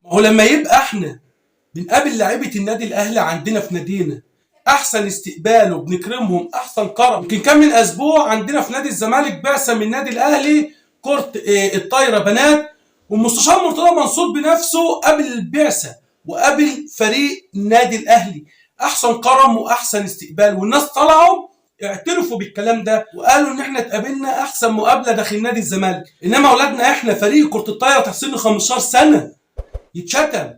هو لما يبقى احنا بنقابل لعيبه النادي الاهلي عندنا في نادينا احسن استقبال وبنكرمهم احسن كرم. يمكن كان من اسبوع عندنا في نادي الزمالك بعثه من النادي الاهلي كره الطايره بنات، والمستشار مرتضى منصور بنفسه قابل البعثه وقابل فريق النادي الاهلي احسن كرم واحسن استقبال، والناس طلعوا اعترفوا بالكلام ده وقالوا ان احنا اتقابلنا احسن مقابله داخل نادي الزمالك. انما اولادنا احنا فريق كره الطايره تحت سن 15 سنه يتشتم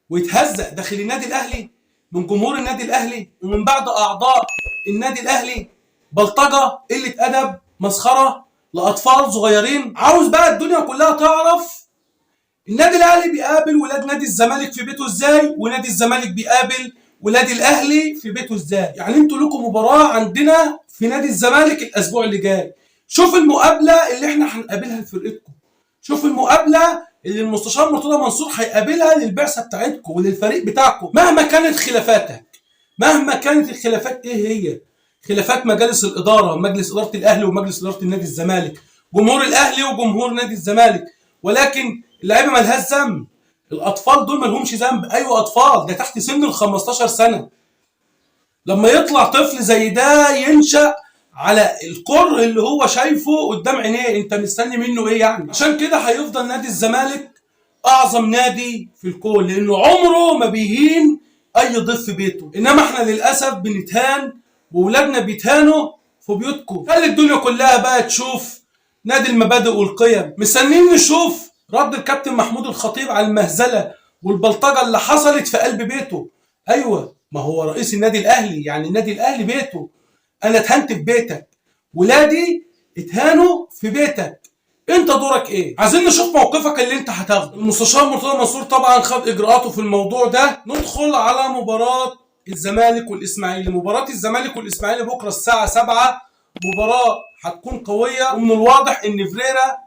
ويتهزق داخل النادي الاهلي من جمهور النادي الاهلي ومن بعض اعضاء النادي الاهلي، بلطجه، قله ادب، مسخره لاطفال صغيرين. عاوز بقى الدنيا كلها تعرف النادي الاهلي بيقابل ولاد نادي الزمالك في بيته ازاي، ونادي الزمالك بيقابل ولاد الاهلي في بيته ازاي. يعني انتوا لكم مباراه عندنا في نادي الزمالك الاسبوع اللي جاي، شوف المقابله اللي احنا هنقابلها لفرقتكم، شوف المقابله اللي المستشار مرتضى منصور هيقابلها للبعثه بتاعتكم وللفريق بتاعكم. مهما كانت خلافاتك، مهما كانت الخلافات ايه هي، خلافات مجالس الاداره، مجلس اداره الاهلي ومجلس اداره النادي الزمالك، جمهور الاهلي وجمهور نادي الزمالك، ولكن اللعيبه مالهاش ذنب، الاطفال دول مالهمش ذنب. ايوه اطفال، ده تحت سن ال 15 سنه. لما يطلع طفل زي ده ينشأ على الكره اللي هو شايفه قدام عينيه، انت مستني منه ايه يعني؟ عشان كده هيفضل نادي الزمالك اعظم نادي في الكون، لانه عمره ما بيهين اي ضيف في بيته. انما احنا للاسف بنتهان واولادنا بيتهانوا في بيوتكم. خلي الدنيا كلها بقى تشوف نادي المبادئ والقيم. مستنيين نشوف رد الكابتن محمود الخطيب على المهزله والبلطجه اللي حصلت في قلب بيته. ايوه، ما هو رئيس النادي الاهلي، يعني النادي الاهلي بيته. انا اتهنت في بيتك، ولادي اتهانوا في بيتك، انت دورك ايه؟ عايزين نشوف موقفك اللي انت هتاخده. المستشار مرتضى منصور طبعا خد اجراءاته في الموضوع ده. ندخل على مباراه الزمالك والاسماعيلي. مباراه الزمالك والاسماعيلي بكره الساعه 7، مباراه هتكون قويه، ومن الواضح ان فريرة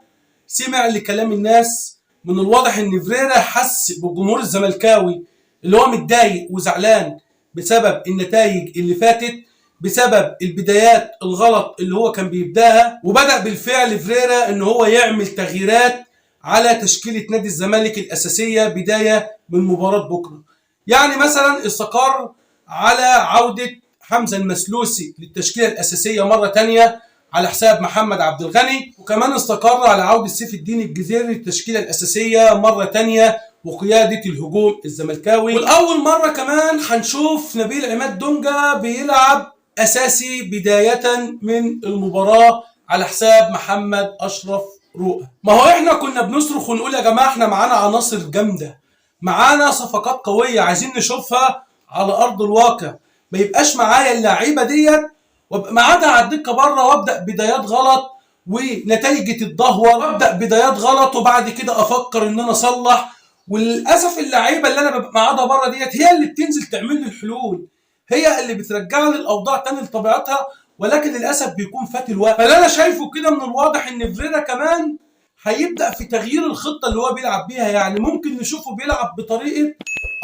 سمع لكلام الناس، من الواضح ان فريرة حس بالجمهور الزملكاوي اللي هو متضايق وزعلان بسبب النتائج اللي فاتت، بسبب البدايات الغلط اللي هو كان بيبداها، وبدأ بالفعل فريرة ان هو يعمل تغييرات على تشكيلة نادي الزمالك الأساسية بداية من مباراة بكرة. يعني مثلا استقر على عودة حمزة المسلوسي للتشكيلة الأساسية مرة تانية على حساب محمد عبد الغني، وكمان استقر على عودة سيف الدين الجزيري للتشكيلة الأساسية مرة تانية وقيادة الهجوم الزملكاوي. والأول مرة كمان هنشوف نبيل عماد دونجا بيلعب أساسي بداية من المباراة على حساب محمد أشرف رؤى. ما هو احنا كنا بنصرخ ونقول يا جماعة احنا معانا عناصر جامدة، معانا صفقات قوية عايزين نشوفها على أرض الواقع. ما يبقاش معايا اللعيبة ديت وابقى معادها على الدكة بره وابدأ بدايات غلط ونتائج تتدهور، وابدأ بدايات غلط وبعد كده أفكر إن أنا أصلح. وللأسف اللعيبة اللي أنا ببقى معادها بره ديت هي اللي بتنزل تعمل لي الحلول، هي اللي بترجع لي الاوضاع تاني لطبيعتها، ولكن للاسف بيكون فات الوقت. فاللي انا شايفه كده من الواضح ان فريرة كمان هيبدا في تغيير الخطه اللي هو بيلعب بيها. يعني ممكن نشوفه بيلعب بطريقه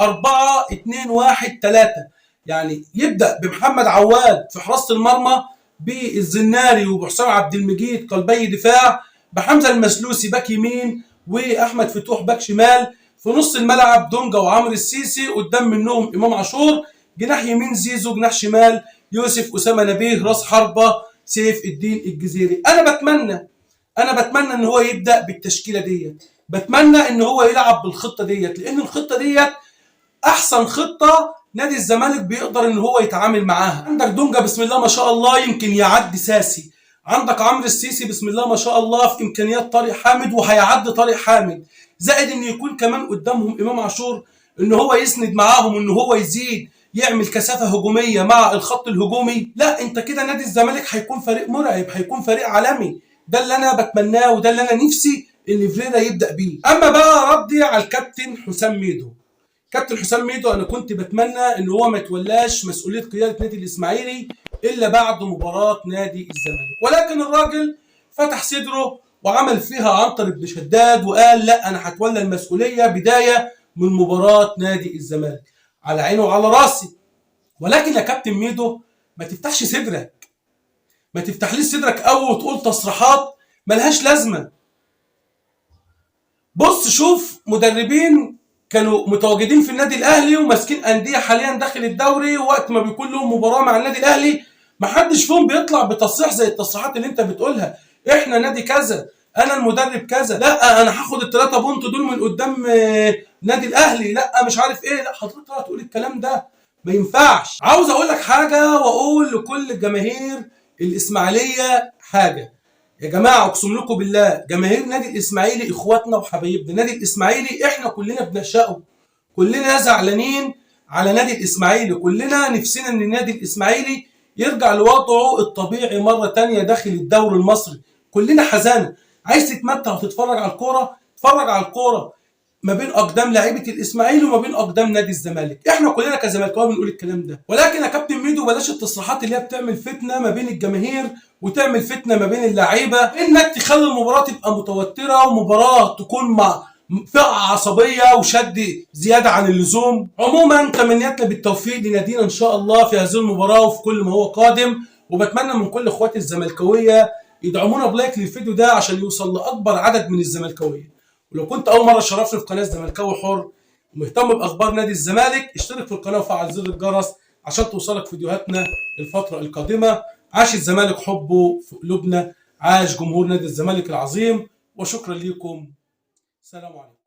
4-2-1-3، يعني يبدا بمحمد عواد في حراسه المرمى، بالزناري وبحسام عبد المجيد قلبي دفاع، بحمزه المسلوسي باك يمين، واحمد فتوح باك شمال. في نص الملعب دونجا وعمرو السيسي، قدام منهم امام عاشور، جناح يمين زيزو، جناح شمال يوسف اسامه نبيه، راس حربه سيف الدين الجزيري. انا بتمنى ان هو يبدا بالتشكيله ديت، بتمنى ان هو يلعب بالخطه ديت، لان الخطه ديت احسن خطه نادي الزمالك بيقدر ان هو يتعامل معاها. عندك دونجا بسم الله ما شاء الله يمكن يعدي ساسي، عندك عمرو السيسي بسم الله ما شاء الله في امكانيات طارق حامد وهيعدي طارق حامد، زائد ان يكون كمان قدامهم امام عاشور ان هو يسند معاهم، ان هو يزيد يعمل كثافه هجوميه مع الخط الهجومي. لا انت كده نادي الزمالك هيكون فريق مرعب، هيكون فريق عالمي. ده اللي انا بتمناه وده اللي انا نفسي ان فريرة يبدا بيه. اما بقى ردي على الكابتن حسام ميدو، كابتن حسام ميدو انا كنت بتمنى ان هو ما يتولاش مسؤوليه قياده نادي الاسماعيلي الا بعد مباراه نادي الزمالك، ولكن الراجل فتح صدره وعمل فيها عنتر بن شداد وقال لا انا هتولى المسؤوليه بدايه من مباراه نادي الزمالك. على عيني وعلى راسي، ولكن يا كابتن ميدو ما تفتحش صدرك، ما تفتحليش صدرك قوي وتقول تصريحات ملهاش لازمه. بص شوف مدربين كانوا متواجدين في النادي الاهلي وماسكين انديه حاليا داخل الدوري، ووقت ما بيكون لهم مباراه مع النادي الاهلي محدش فيهم بيطلع بتصريح زي التصريحات اللي انت بتقولها، احنا نادي كذا، انا المدرب كذا، لا انا هاخد الثلاثه بونت دول من قدام نادي الاهلي، لا مش عارف ايه، لا حضرتك تقول الكلام ده ما ينفعش. عاوز اقول لك حاجه واقول لكل الجماهير الاسماعيليه حاجه، يا جماعه اقسم لكم بالله جماهير نادي الاسماعيلي اخواتنا وحبايبنا، نادي الاسماعيلي احنا كلنا بنعشقه، كلنا زعلانين على نادي الاسماعيلي، كلنا نفسنا ان النادي الاسماعيلي يرجع لوضعه الطبيعي مره تانية داخل الدوري المصري، كلنا حزانه، عايز تتمتع وتتفرج على الكوره، اتفرج على الكوره ما بين اقدام لعيبه الاسماعيلي وما بين اقدام نادي الزمالك، احنا كلنا كزملكاويه بنقول الكلام ده، ولكن يا كابتن ميدو بلاش التصريحات اللي هي بتعمل فتنه ما بين الجماهير وتعمل فتنه ما بين اللعيبه، انك تخلي المباراه تبقى متوتره ومباراه تكون مع فئه عصبيه وشد زياده عن اللزوم. عموما تمنياتنا بالتوفيق لنادينا ان شاء الله في هذه المباراه وفي كل ما هو قادم، وبتمنى من كل اخواتي الزملكاويه يدعمونا بلايك للفيديو ده عشان يوصل لاكبر عدد من الزملكاويه. ولو كنت اول مره تشرفني في قناه الزملكاوي حر ومهتم باخبار نادي الزمالك، اشترك في القناه وفعل زر الجرس عشان توصلك فيديوهاتنا الفتره القادمه. عاش الزمالك حبه في قلوبنا، عاش جمهور نادي الزمالك العظيم، وشكرا لكم، سلام عليكم.